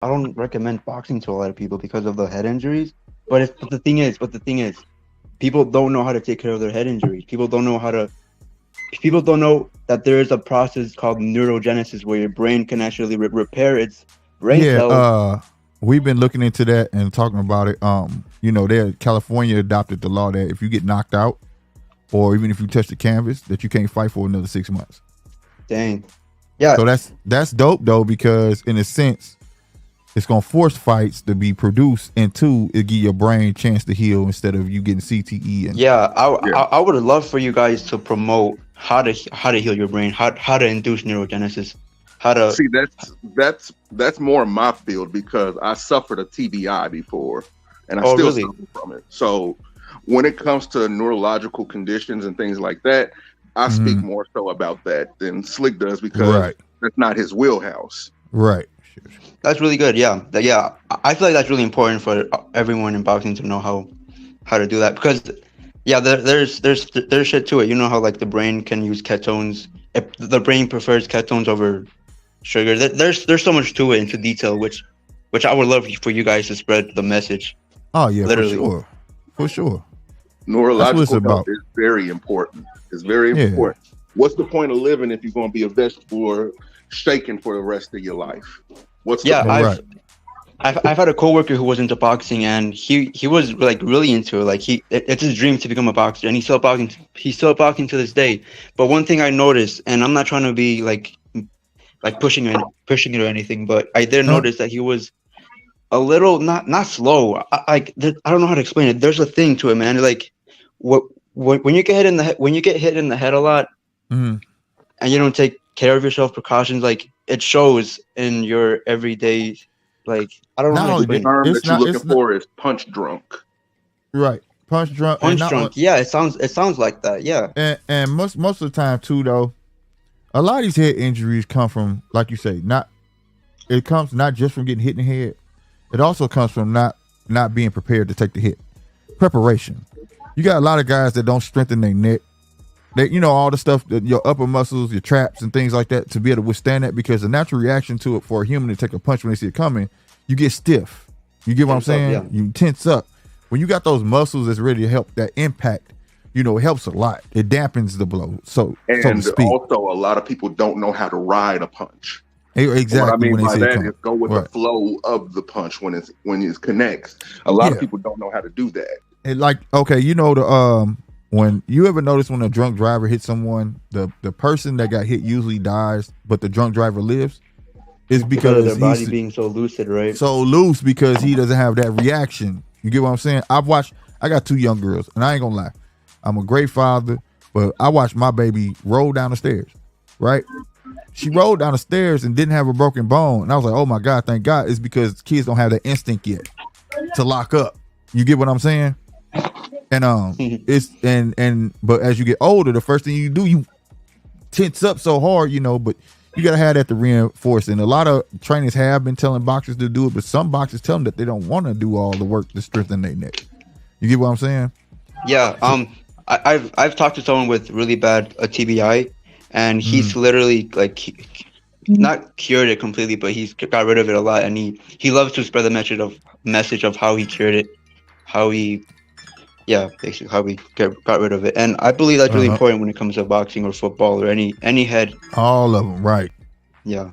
I don't recommend boxing to a lot of people because of the head injuries. But the thing is, people don't know how to take care of their head injuries. People don't know that there is a process called neurogenesis where your brain can actually repair its brain Yeah, cells. we've been looking into that and talking about it. There California adopted the law that if you get knocked out or even if you touch the canvas, that you can't fight for another 6 months. Dang. Yeah, So that's dope though, because in a sense, it's gonna force fights to be produced, and two, it give your brain a chance to heal instead of you getting CTE and yeah. I, Yeah. I I would love for you guys to promote how to heal your brain, how to induce neurogenesis, how to. See, that's more my field because I suffered a TBI before, and I Oh, still really? suffer from it. So, when it comes to neurological conditions and things like that, I speak Mhm. more so about that than Slick does because Right, that's not his wheelhouse. right. That's really good. Yeah, yeah. I feel like that's really important for everyone in boxing to know how to do that because, yeah, there's shit to it. You know how like the brain can use ketones. If the brain prefers ketones over sugar. There's so much to it into detail, which I would love for you guys to spread the message. Oh yeah, for Literally. sure, for sure. That's what it's Neurological health about. is very important. It's very Yeah, important. What's the point of living if you're going to be a vegetable or shaken for the rest of your life? What's the Yeah, all point? right. I've had a coworker who was into boxing and he was like really into it. Like it's his dream to become a boxer and he's still boxing to this day. But one thing I noticed, and I'm not trying to be like pushing it or anything, but I did Uh, notice that he was a little not slow. I don't know how to explain it. There's a thing to it, man. Like what when you get hit in the when you get hit in the head a lot mhm. and you don't take care of yourself, precautions, like it shows in your everyday. Like I don't know how Not to only The that, explain it. term it's that you're not. looking It's not for is punch drunk. right. Punch drunk, and Punch not on, drunk. Yeah, it sounds like that. Yeah. and most of the time too though. A lot of these head injuries come from, like you say, not. It comes not just from getting hit in the head. It also comes from not being prepared to take the hit. Preparation. You got a lot of guys that don't strengthen their neck. They, all the stuff that your upper muscles, your traps, and things like that to be able to withstand that. Because the natural reaction to it for a human to take a punch when they see it coming, you get stiff. You get what I'm Tense up. saying? Yeah. You tense up. When you got those muscles that's ready to help that impact, it helps a lot. It dampens the blow, so to And speak. also, a lot of people don't know how to ride a punch. And what I Exactly mean when they by see it that is come. go with the Right. flow of the punch when it connects. A lot of Yeah. people don't know how to do that. And like, okay, when you ever notice when a drunk driver hits someone, the person that got hit usually dies, but the drunk driver lives, is Because of their because body he's being so lucid, right? so loose because he doesn't have that reaction. You get what I'm saying? I got two young girls, and I ain't gonna lie. I'm a great father, but I watched my baby roll down the stairs, right? She rolled down the stairs and didn't have a broken bone. And I was like, oh my God, thank God. It's because kids don't have that instinct yet to lock up. You get what I'm saying? And it's but as you get older, the first thing you do, you tense up so hard, but you gotta have that to reinforce. And a lot of trainers have been telling boxers to do it, but some boxers tell them that they don't want to do all the work to strengthen their neck. You get what I'm saying? Yeah. I've talked to someone with really bad TBI, and Mm-hmm. he's literally like not cured it completely, but he's got rid of it a lot, and he loves to spread the message of how he cured it, how he yeah, basically how we got rid of it. And I believe that's really Uh-huh. important when it comes to boxing or football or any head. All of them, right? Yeah.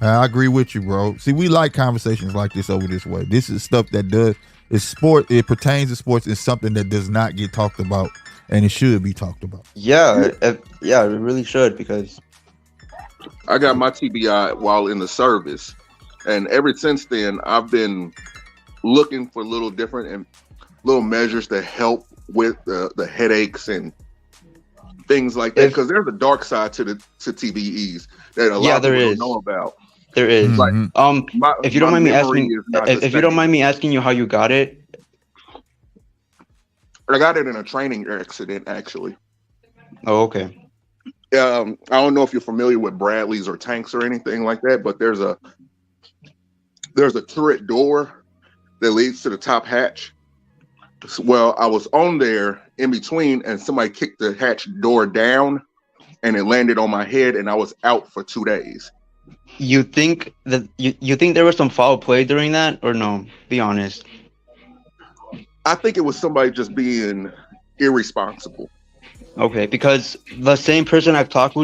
I agree with you, bro. See, we like conversations like this over this way. This is stuff that does it's sport. It pertains to sports. It's something that does not get talked about, and it should be talked about. Yeah, it really should because I got my TBI while in the service, and ever since then, I've been looking for little different and little measures to help with the headaches and things like that. if Because there's a dark side to TBEs that a lot yeah, of there people don't is. know about. There is. Like Mm-hmm. If you don't my mind me memory asking, is not the if you don't same. mind me asking you how you got it. I got it in a training accident, actually. Oh, okay. I don't know if you're familiar with Bradleys or tanks or anything like that, but there's a turret door that leads to the top hatch. Well, I was on there in between, and somebody kicked the hatch door down, and it landed on my head, and I was out for 2 days. You think that you think there was some foul play during that, or no? Be honest. I think it was somebody just being irresponsible. Okay, because the same person I've talked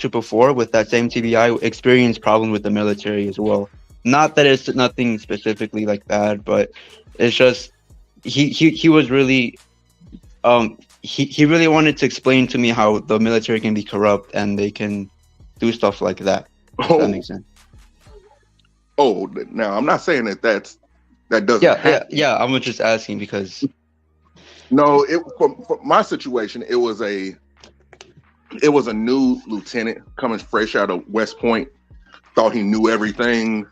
to before with that same TBI experienced problem with the military as well. Not that it's nothing specifically like bad, but it's just he was really he really wanted to explain to me how the military can be corrupt and they can do stuff like that. If that Oh, makes sense. now I'm not saying that doesn't Yeah, happen. I'm just asking because No, for my situation, it was a new lieutenant coming fresh out of West Point, thought he knew everything,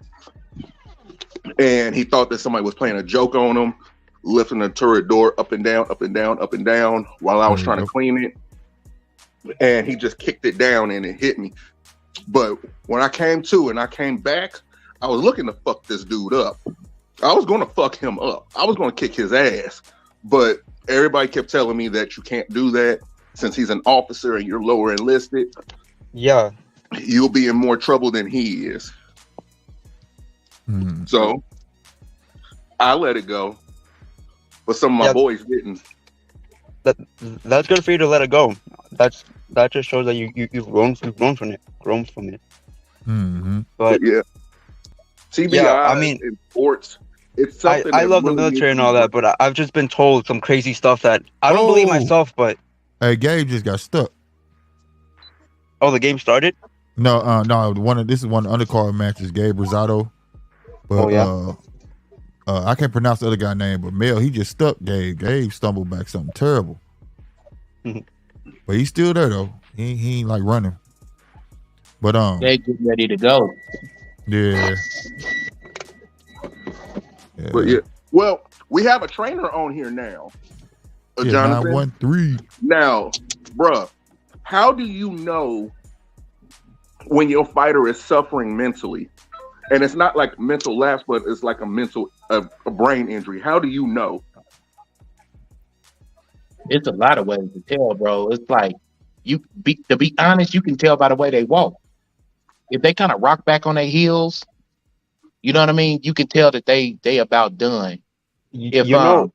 and he thought that somebody was playing a joke on him, lifting the turret door up and down, up and down, up and down while I was trying to clean it. And he just kicked it down and it hit me. But when I came to and I came back, I was looking to fuck this dude up. I was going to fuck him up. I was going to kick his ass. But everybody kept telling me that you can't do that since he's an officer and you're lower enlisted. yeah, You'll be in more trouble than he is. So I let it go. But some of my boys didn't. that's good for you to let it go. That just shows that you've grown from it. But yeah, TBI. yeah, I mean, in sports, it's something. I that love the really military needs and all to be that, but I've just been told some crazy stuff that I don't believe myself. But Hey, Gabe just got stuck. the game started. No, this is one of the undercard matches. Gabe Rosado, but I can't pronounce the other guy's name, but Mel, he just stuck. Gabe stumbled back something terrible, but he's still there though. He ain't like running. But They getting ready to go. yeah. But yeah, well, we have a trainer on here now, Jonathan. 913. Now, bruh, how do you know when your fighter is suffering mentally? And it's not like mental lapse, but it's like a brain injury. How do you know? It's a lot of ways to tell, bro. It's like to be honest, you can tell by the way they walk. If they kind of rock back on their heels, you know what I mean? You can tell that they about done. If The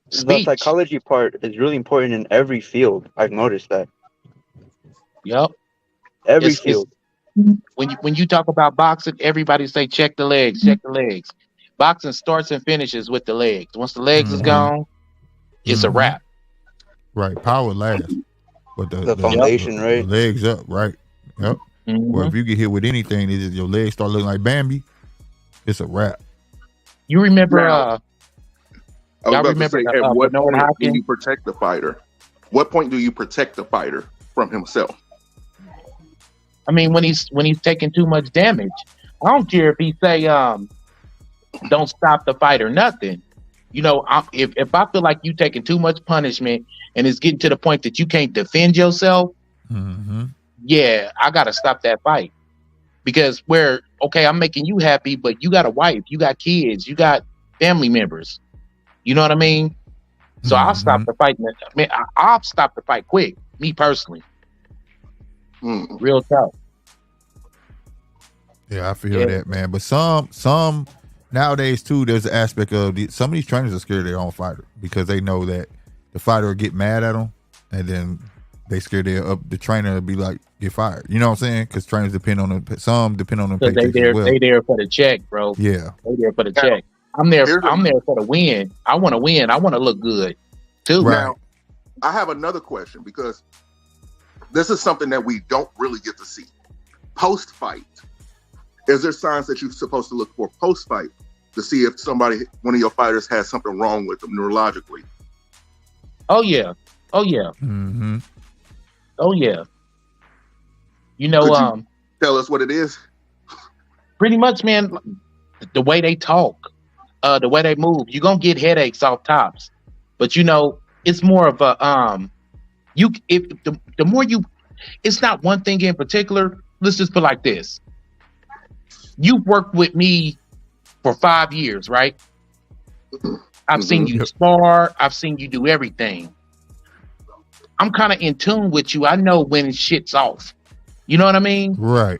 speech, psychology part is really important in every field. I've noticed that. yep. Every It's field. when you talk about boxing, everybody say check the legs, check the legs. Boxing starts and finishes with the legs. Once the legs is gone, it's a wrap. Right, power last, but The foundation, right? The legs up, right? Yep. Or if you get hit with anything, it's just your legs start looking like Bambi. It's a wrap. You remember? Now, I was y'all about remember to say, at what Bernard point do Hopkins? you protect the fighter? What point do you protect the fighter from himself? I mean, when he's taking too much damage, I don't care if he say don't stop the fight or nothing. You know, if I feel like you taking too much punishment and it's getting to the point that you can't defend yourself, yeah, I gotta stop that fight. Because I'm making you happy, but you got a wife, you got kids, you got family members. You know what I mean? So I'll stop the fight. I mean, I'll stop the fight quick. Me personally, real tough. Yeah, I feel that, man. But some nowadays too, there's an aspect of some of these trainers are scared of their own fighter because they know that the fighter will get mad at them, and then they scared the trainer will be like get fired. You know what I'm saying? Because trainers depend on them. Some depend on them. Because they there for the check, bro. Yeah, they there for the check. I'm there for the win. I want to win. I want to look good too. Right. Now, I have another question because this is something that we don't really get to see. Post fight, is there signs that you're supposed to look for post fight to see if one of your fighters has something wrong with them neurologically? Oh yeah. Oh yeah. Oh yeah. You know, tell us what it is. Pretty much, man. The way they talk, the way they move, you're gonna get headaches off tops. But you know, it's more of a the more you, it's not one thing in particular. Let's just put it like this. You've worked with me for 5 years, right? I've seen you spar. I've seen you do everything. I'm kind of in tune with you. I know when shit's off. You know what I mean? Right.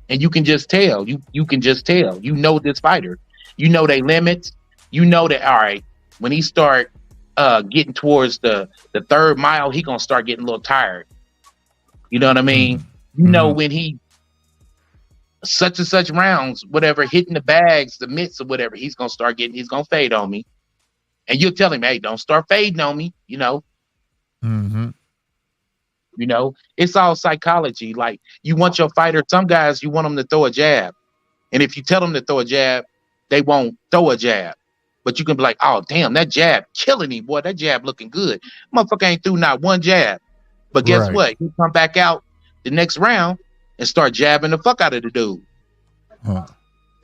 and you can just tell. You can just tell. You know this fighter. You know they limits. You know that all right. When he start getting towards the third mile, he gonna start getting a little tired. You know what I mean? You know when he such and such rounds, whatever, hitting the bags, the mitts or whatever, he's gonna fade on me. And you'll tell him, hey, don't start fading on me, you know. You know, it's all psychology. Like you want your fighter, some guys you want them to throw a jab. And if you tell them to throw a jab, they won't throw a jab. But you can be like, oh damn, that jab killing me, boy. That jab looking good. Motherfucker ain't threw not one jab. But guess what? You come back out the next round and start jabbing the fuck out of the dude.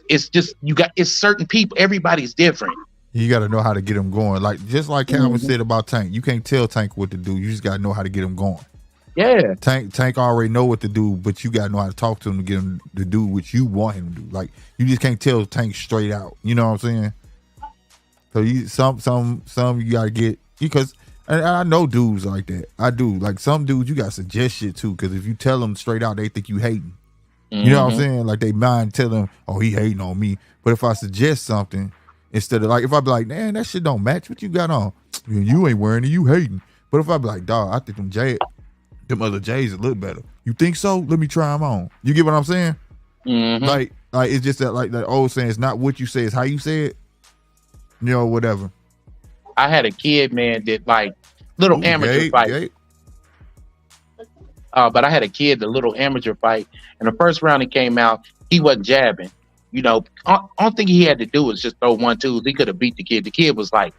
It's just it's certain people. Everybody's different. You got to know how to get them going. Like just like Calvin said about Tank, you can't tell Tank what to do. You just got to know how to get him going. Yeah, Tank already know what to do, but you got to know how to talk to him to get him to do what you want him to do. Like you just can't tell Tank straight out. You know what I'm saying? So you some you got to get, because and I know dudes like that. I do. Like some dudes you got to suggest shit to, because if you tell them straight out, they think you hating. You know what I'm saying? Like they mind tell them, oh, he hating on me. But if I suggest something, instead of like, if I be like, man, that shit don't match what you got on. You ain't wearing it, you hating. But if I be like, dog, I think them other J's a little better. You think so? Let me try them on. You get what I'm saying? Like it's just that, like that old saying, it's not what you say, it's how you say it. You know, whatever. I had a kid, man, that like little amateur fight. But I had a kid, the little amateur fight, and the first round he came out, he wasn't jabbing. You know, only thing he had to do was just throw 1-2s. He could have beat the kid. The kid was like,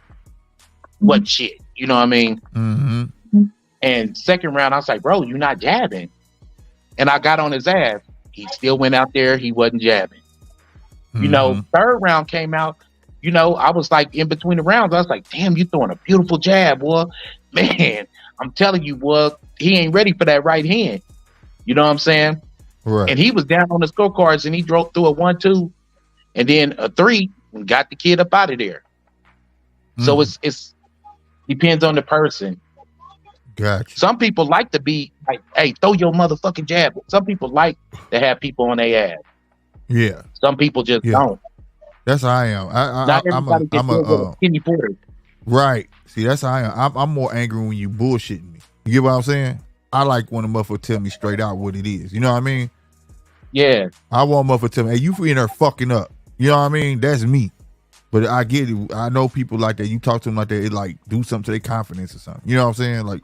what shit? You know what I mean? And second round, I was like, bro, you're not jabbing. And I got on his ass. He still went out there. He wasn't jabbing. You know, third round came out. You know, I was like in between the rounds. I was like, damn, you throwing a beautiful jab, boy. Man, I'm telling you, boy, he ain't ready for that right hand. You know what I'm saying? Right. And he was down on the scorecards and he drove through a 1-2 and then a 3 and got the kid up out of there. So it's depends on the person. Gotcha. Some people like to be like, hey, throw your motherfucking jab. Some people like to have people on their ass. Yeah. Some people just don't. That's how I am. Not everybody gets with a skinny forward. Right. See, that's how I am. I'm more angry when you bullshitting me. You get what I'm saying? I like when a motherfucker tell me straight out what it is. You know what I mean? Yeah. I want a motherfucker to tell me, hey, you in there fucking up. You know what I mean? That's me. But I get it. I know people like that. You talk to them like that, it like do something to their confidence or something. You know what I'm saying? Like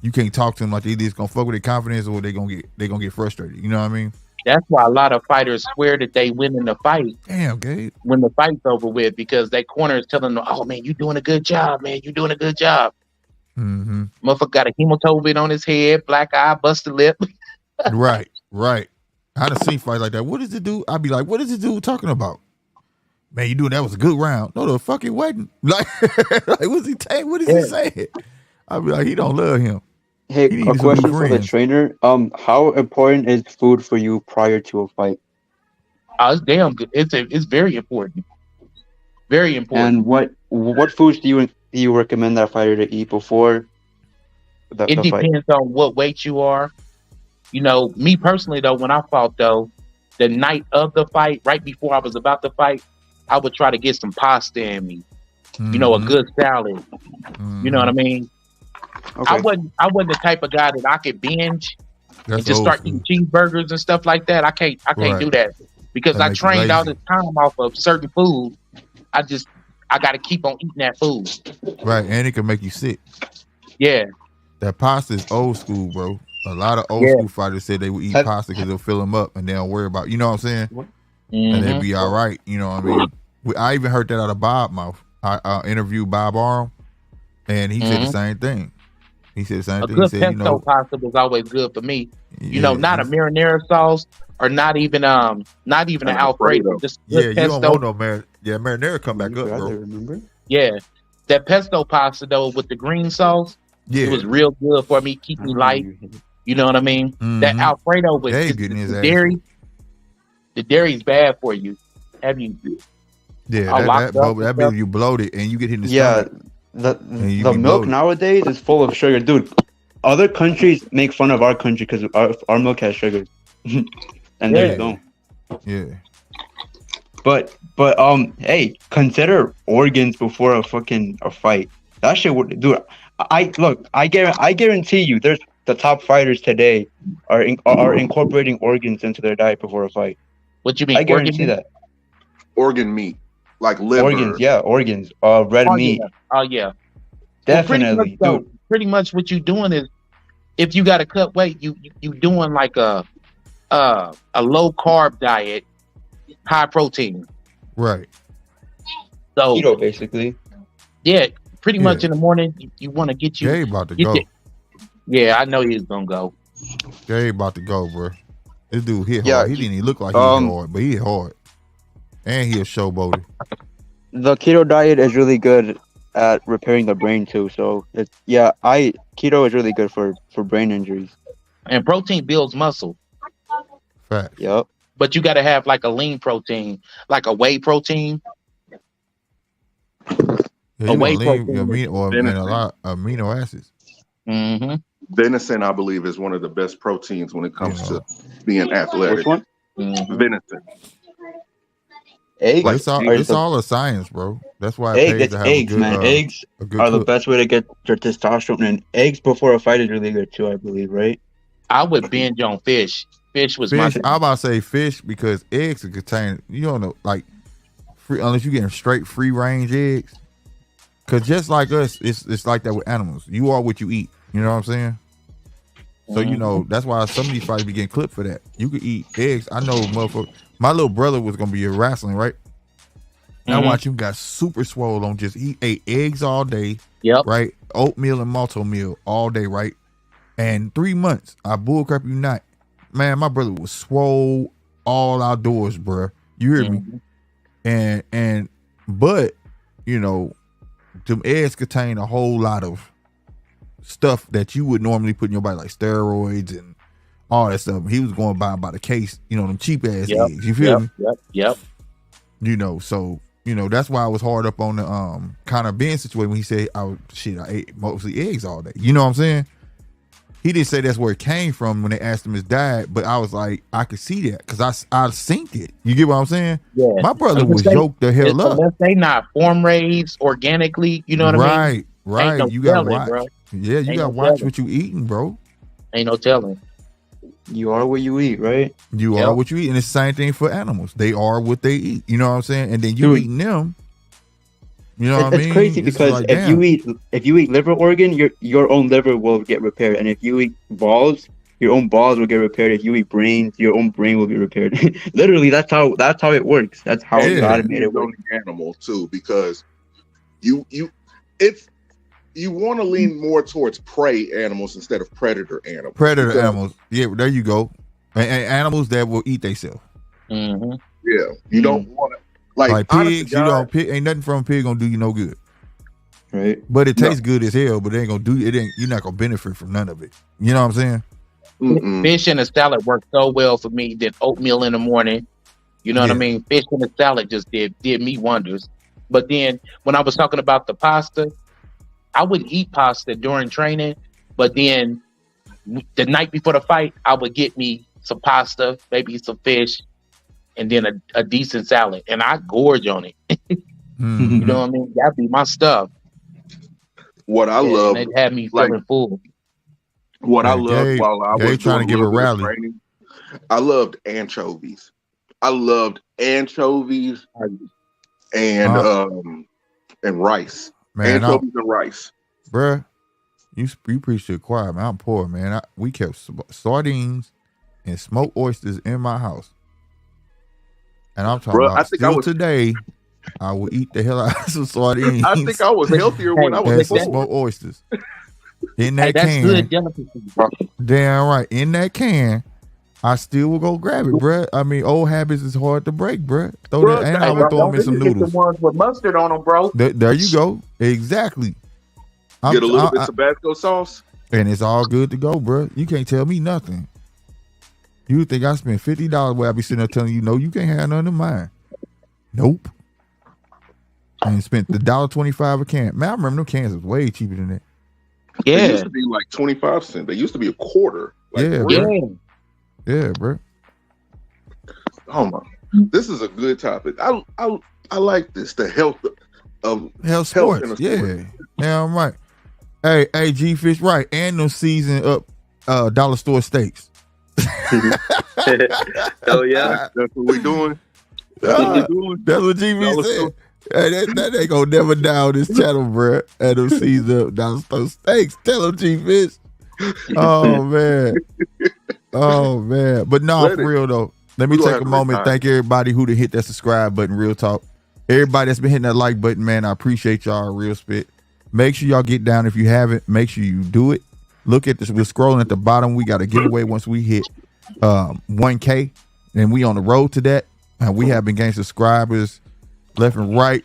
you can't talk to them like they just gonna fuck with their confidence or they gonna get frustrated. You know what I mean? That's why a lot of fighters swear that they win in the fight. Damn, Gabe. When the fight's over with, because that corner is telling them, oh man, you doing a good job, man. You doing a good job. Motherfucker got a hematoma on his head, black eye, busted lip. Right. I done seen fights like that. What is the dude? I'd be like, what is the dude talking about? Man, you doing that was a good round. No, the fucking wasn't. Like what's he saying? What is he saying? I'd be like, he don't love him. Hey, a question for the trainer. How important is food for you prior to a fight? It's damn good. It's very important. Very important. And what foods do you recommend that fighter to eat before the fight? It depends on what weight you are. You know, me personally though, when I fought though, the night of the fight, right before I was about to fight, I would try to get some pasta in me. You know, a good salad. You know what I mean? Okay. I wasn't the type of guy that I could binge and just start eating cheeseburgers and stuff like that. I can't do that because I trained all this time off of certain food. I got to keep on eating that food. Right, and it can make you sick. Yeah, that pasta is old school, bro. A lot of old school fighters said they would eat pasta because it'll fill them up and they don't worry about. You know what I'm saying? And they'd be all right. You know what I mean? I even heard that out of Bob's mouth. I interviewed Bob Arum, and he said the same thing. He said the same thing. A good pesto pasta was always good for me. You know, not a marinara sauce or not even an Alfredo. Just you don't want no marinara come back up, bro. Remember? Yeah, that pesto pasta though with the green sauce, it was real good for me. Keep me light. You know what I mean? That Alfredo with the dairy. The dairy's bad for you. Have you? Yeah, that means you bloated and you get hit in the stomach. The milk nowadays is full of sugar, dude. Other countries make fun of our country because our milk has sugar, and they don't. Yeah. But hey, consider organs before a fight. That shit would do. I guarantee you, there's the top fighters today are incorporating organs into their diet before a fight. What you mean, I organ guarantee meat? that. Organ meat, like Organs, liver. yeah, organs. Red Oh meat, yeah, oh yeah. Well, definitely, dude. pretty much what you doing is, if you got to cut weight, you doing like a low carb diet, high protein. Right. So Keto, basically. yeah, pretty much Yeah. in the morning you want to get Gabe about to get go. your- yeah, I know he's gonna go. Gabe about to go, bro. This dude hit Yeah, hard. He didn't even look like he hit um, hard, but he hit hard. And he a showboater. The keto diet is really good at repairing the brain too. So keto is really good for brain injuries. And protein builds muscle, Fact. Yep. but you got to have like a lean protein, like a whey protein. Yeah, A you whey want lean protein amino, and venison. a lot of amino acids. Mm-hmm. Venison, I believe, is one of the best proteins when it comes to being athletic. Which one? Mm-hmm. Venison. Eggs. Like, It's all a science, bro. That's why it pays It's to have eggs, a good, man. Eggs a good are the cook. best way to get your testosterone, and eggs before a fight is really good too. I believe, right? I would binge on fish. Fish was Fish, my I'm about to say fish because eggs are contain. You don't know, like free unless you getting straight free range eggs. Cause just like us, it's like that with animals. You are what you eat. You know what I'm saying? So you know that's why some of these fights be getting clipped for that. You could eat eggs. I know, motherfucker. My little brother was gonna be in wrestling, right? And I watched him got super swole on just he ate eggs all day, Yep. right? Oatmeal and malto meal all day, right? And 3 months, I bullcrap you not, man. My brother was swole all outdoors, bruh. You hear me? But you know, them eggs contain a whole lot of stuff that you would normally put in your body, like steroids and all that stuff. He was going by the case, you know, them cheap ass eggs. You feel me? Yep. You know, so you know that's why I was hard up on the kind of being situation when he said I ate mostly eggs all day. You know what I'm saying? He didn't say that's where it came from when they asked him his diet, but I was like, I could see that because I synced it. You get what I'm saying? Yeah. My brother was yoked the hell up. Unless they not form raised organically, you know what I mean? Right. No You gotta telling, watch. bro. Yeah, you Ain't gotta no watch telling. what you eating, bro. Ain't no telling. You are what you eat, right? You Yep. are what you eat, and it's the same thing for animals. They are what they eat. You know what I'm saying? And then you Dude. eating them. You know what I mean? It's crazy It's because like, if damn. you eat liver organ, your own liver will get repaired, and if you eat balls, your own balls will get repaired. If you eat brains, your own brain will be repaired. Literally, that's how it works. That's how Yeah. God made it It's work. on the animal too, because you want to lean more towards prey animals instead of predator animals. Predator Because, animals. Yeah, there you go. And animals that will eat themselves. Mm-hmm. Yeah, you don't want to Like honest pigs, to God, ain't nothing from a pig gonna do you no good. Right? But it No. tastes good as hell, but it ain't gonna do it. You're not gonna benefit from none of it. You know what I'm saying? mm-mm. Fish in a salad worked so well for me. Did oatmeal in the morning. You know what I Yeah. mean? Fish in a salad just did me wonders. But then when I was talking about the pasta, I would eat pasta during training, but then the night before the fight, I would get me some pasta, maybe some fish, and then a decent salad, and I gorge on it. Mm. You know what I mean? That'd be my stuff. What I love, and it had me like- feeling full. what I Man, loved Gabe- while I Gabe was trying to doing give a a little bit of rally. training, I loved anchovies. I loved anchovies and rice. Man, Anchovies and rice. bruh, you preach to the choir, man. I'm poor, man. We kept sardines and smoked oysters in my house. And I'm talking Bruh, I about think I still was- today, I will eat the hell out of some sardines. I think I was healthier when I and was some poor. smoked oysters. In Hey, that that's can, good delicacy. damn right. In that can, I still will go grab it, bruh. I mean, old habits is hard to break, bruh. Bruh, And hey, I would throw them in some Get noodles. the ones with mustard on them, bro. There you go. Exactly. Get a little bit Tabasco sauce. And it's all good to go, bro. You can't tell me nothing. You think I spent $50 where I be sitting there telling you, no, you can't have none of mine. Nope. And spent the $1.25 a can. Man, I remember them cans was way cheaper than that. They Yeah, used to be like 25 cents. They used to be a quarter. Like, Yeah, really? yeah. Yeah, bro. Oh my, this is a good topic. I like this. The health of Health health in sports. a Yeah. Yeah, I'm right. Hey, G Fish, right. And them season up dollar store steaks. Hell yeah. That's what we doing. That's what we doing. That's what G Fish Dollar said. store. Hey, that ain't gonna never die on this channel, bruh. And them season up dollar store steaks. Tell them, G Fish. Oh man. Oh man. But no, Let for it. real though. Let me We gonna take have a to moment. retire. Thank everybody who done hit that subscribe button. Real talk. Everybody that's been hitting that like button, man. I appreciate y'all. Real spit. Make sure y'all get down if you haven't. Make sure you do it. Look at this. We're scrolling at the bottom. We got a giveaway once we hit 1K, and we on the road to that. And we have been gaining subscribers left and right.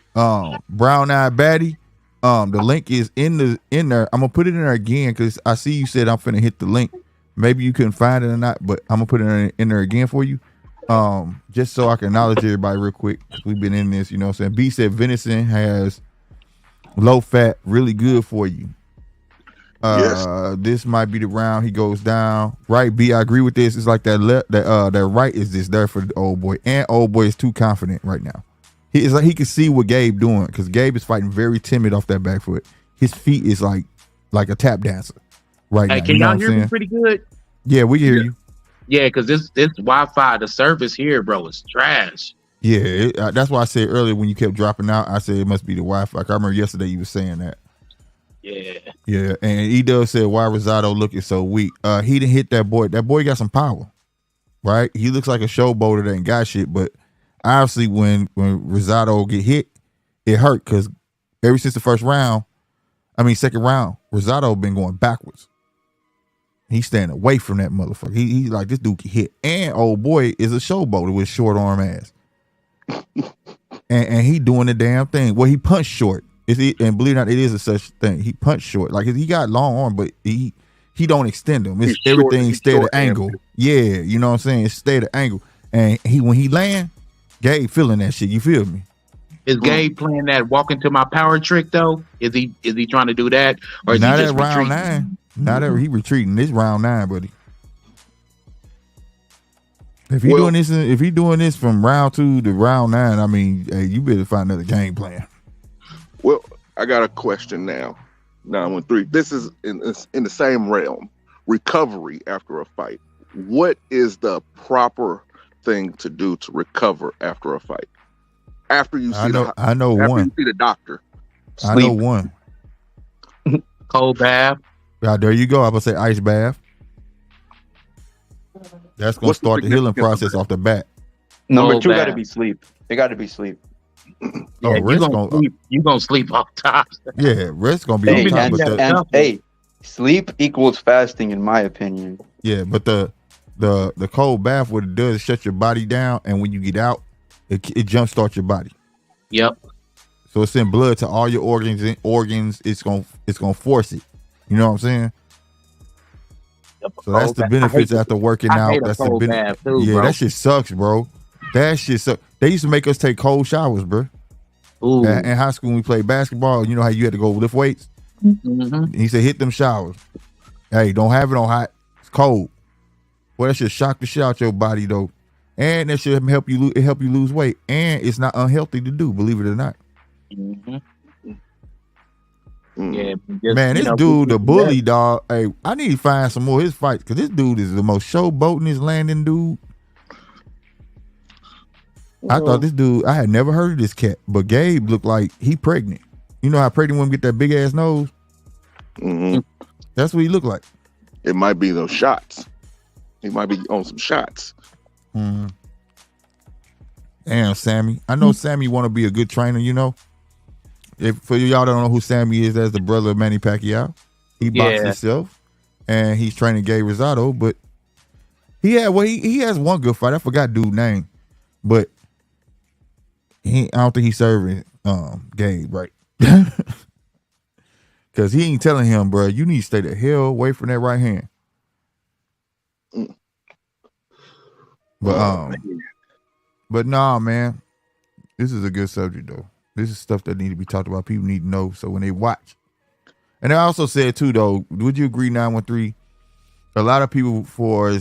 Brown Eye Batty. The link is in there. I'm gonna put it in there again because I see you said I'm finna hit the link. Maybe you couldn't find it or not, but I'm gonna put it in there again for you. Just so I can acknowledge everybody real quick because we've been in this. You know what I'm saying? B said venison has low fat, really good for you. Yes. This might be the round he goes down. Right, B, I agree with this. It's like that right is just there for the old boy. And old boy is too confident right now. It's like he can see what Gabe doing because Gabe is fighting very timid off that back foot. His feet is like a tap dancer right Hey, now. can You know y'all what hear I'm me saying? pretty good? Yeah, we can hear you. Yeah, because this Wi-Fi, the service here, bro, is trash. Yeah, that's why I said earlier when you kept dropping out, I said it must be the Wi-Fi. I remember yesterday you were saying that. Yeah. Yeah, and E-Dub said, why Rosado looking so weak? He didn't hit that boy. That boy got some power, right? He looks like a showboater that ain't got shit, but obviously when Rosado get hit, it hurt because ever since the second round, Rosado been going backwards. He's staying away from that motherfucker. He's like, this dude can hit. And old boy is a showboater with short arm ass. and he doing the damn thing. Well, he punched short. And believe it or not, it is a such thing. He punched short. Like he got long arm, but he don't extend them. It's He's short- everything he's stay at short angle. armed. Yeah, you know what I'm saying? It stay at angle. And when he land, Gabe feeling that shit. You feel me? Is Gabe playing that walk into my power trick though? Is he trying to do that, or is Not he at just round retreating? 9. Not at he retreating. This round 9, buddy. If he doing this from round 2 to round 9, I mean, hey, you better find another game plan. Well, I got a question now. 913. This is in the same realm. Recovery after a fight. What is the proper thing to do to recover after a fight? After you see I know after one. you see the doctor. I know one. Cold bath. There you go. I was gonna say ice bath. That's gonna What's the start the healing significance of process off the bat. Number Oh, 2 got to bad. be sleep. It got to be sleep. Oh, Yeah, rest gonna you gonna sleep off top. rest gonna be Hey, on top. been But doing the, that. hey, sleep equals fasting, in my opinion. yeah, but the cold bath, what it does is shut your body down, and when you get out, it jumpstarts your body. Yep. So it's in blood to all your organs. It's gonna force it. You know what I'm saying? So that's the benefits after working I out. hate a That's the cold benefit. bath too, Yeah, bro. that shit sucks, bro. That shit sucks. They used to make us take cold showers, bro. Ooh. In high school when we played basketball, you know how you had to go lift weights? Mhm. And he said, hit them showers. Hey, don't have it on hot. It's cold. Well, that should shock the shit out your body though. And that should help you lose weight. And it's not unhealthy to do, believe it or not. Mhm. Mm. Yeah. Man, this dude, the bully dog. Hey, I need to find some more of his fights because this dude is the most showboatingest landing dude. I thought this dude, I had never heard of this cat, but Gabe looked like he pregnant. You know how pregnant women get that big ass nose? Mhm. That's what he looked like. It might be those shots. He might be on some shots. Mm. Damn, Sammy. I know Sammy want to be a good trainer, you know. If for y'all that don't know who Sammy is, that's the brother of Manny Pacquiao. He boxed himself, and he's training Gabe Rosado. But he has one good fight. I forgot dude's name, but I don't think he's serving Gabe right. Cause he ain't telling him, bro, you need to stay the hell away from that right hand. But but nah, man, this is a good subject though. This is stuff that need to be talked about. People need to know so when they watch. And I also said too though, would you agree 913? A lot of people for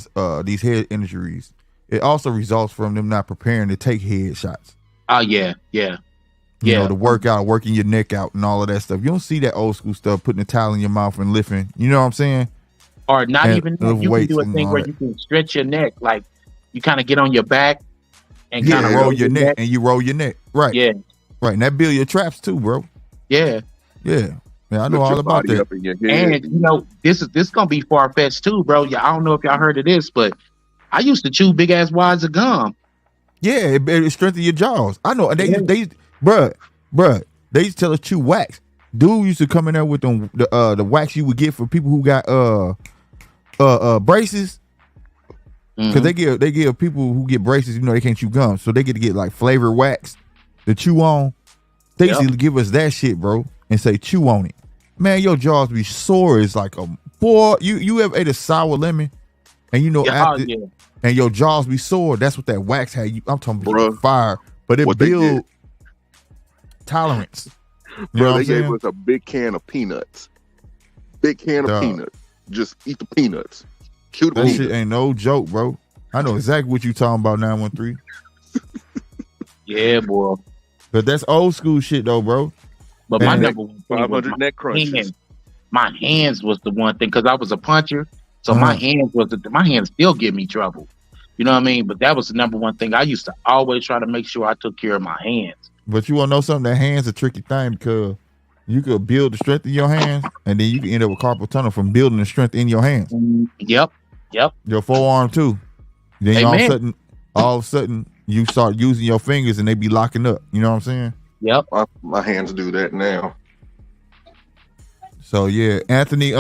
these head injuries, it also results from them not preparing to take headshots. Oh yeah. You know, the workout, working your neck out and all of that stuff. You don't see that old school stuff, putting the towel in your mouth and lifting. You know what I'm saying? Or not And even lift that. You can weights do a and thing all where that. you can stretch your neck, like you kind of get on your back and Yeah, kind of roll your neck and you roll your neck. Right. Yeah, Right. And that build your traps too, bro. yeah. Yeah. Man, I know Lift all your about body that. up in your head. And you know, this gonna be far fetched too, bro. Yeah, I don't know if y'all heard of this, but I used to chew big ass wads of gum. Yeah, it strengthens your jaws. I know. Yeah. They bruh, they used to tell us chew wax. Dude used to come in there with them the wax you would get for people who got braces. Because Mhm. they give people who get braces, you know, they can't chew gum, so they get to get like flavored wax to chew on. They used to give us that shit, bro, and say chew on it. Man, your jaws be sore. It's like a boy. You ever ate a sour lemon, and you know Yeah, after, and your jaws be sore. That's what that wax had. I'm talking about Bruh, fire, but it what they build did. tolerance. You know Bro, what they I'm gave saying? us a big can of peanuts. Big can of Dog. peanuts. Just eat the peanuts. Chew the That peanuts. shit ain't no joke, bro. I know exactly what you talking about, 913. Yeah, boy. But that's old school shit though, bro. But my And- number one thing was 500 neck crunches. hands. My hands was the one thing because I was a puncher, so Uh-huh. my hands still give me trouble. You know what I mean? But that was the number one thing. I used to always try to make sure I took care of my hands. But you want to know something? That hand's a tricky thing because you could build the strength in your hands, and then you can end up with carpal tunnel from building the strength in your hands. Yep. Your forearm too. Then Amen. all of a sudden, you start using your fingers, and they be locking up. You know what I'm saying? Yep. My hands do that now. So yeah, Anthony.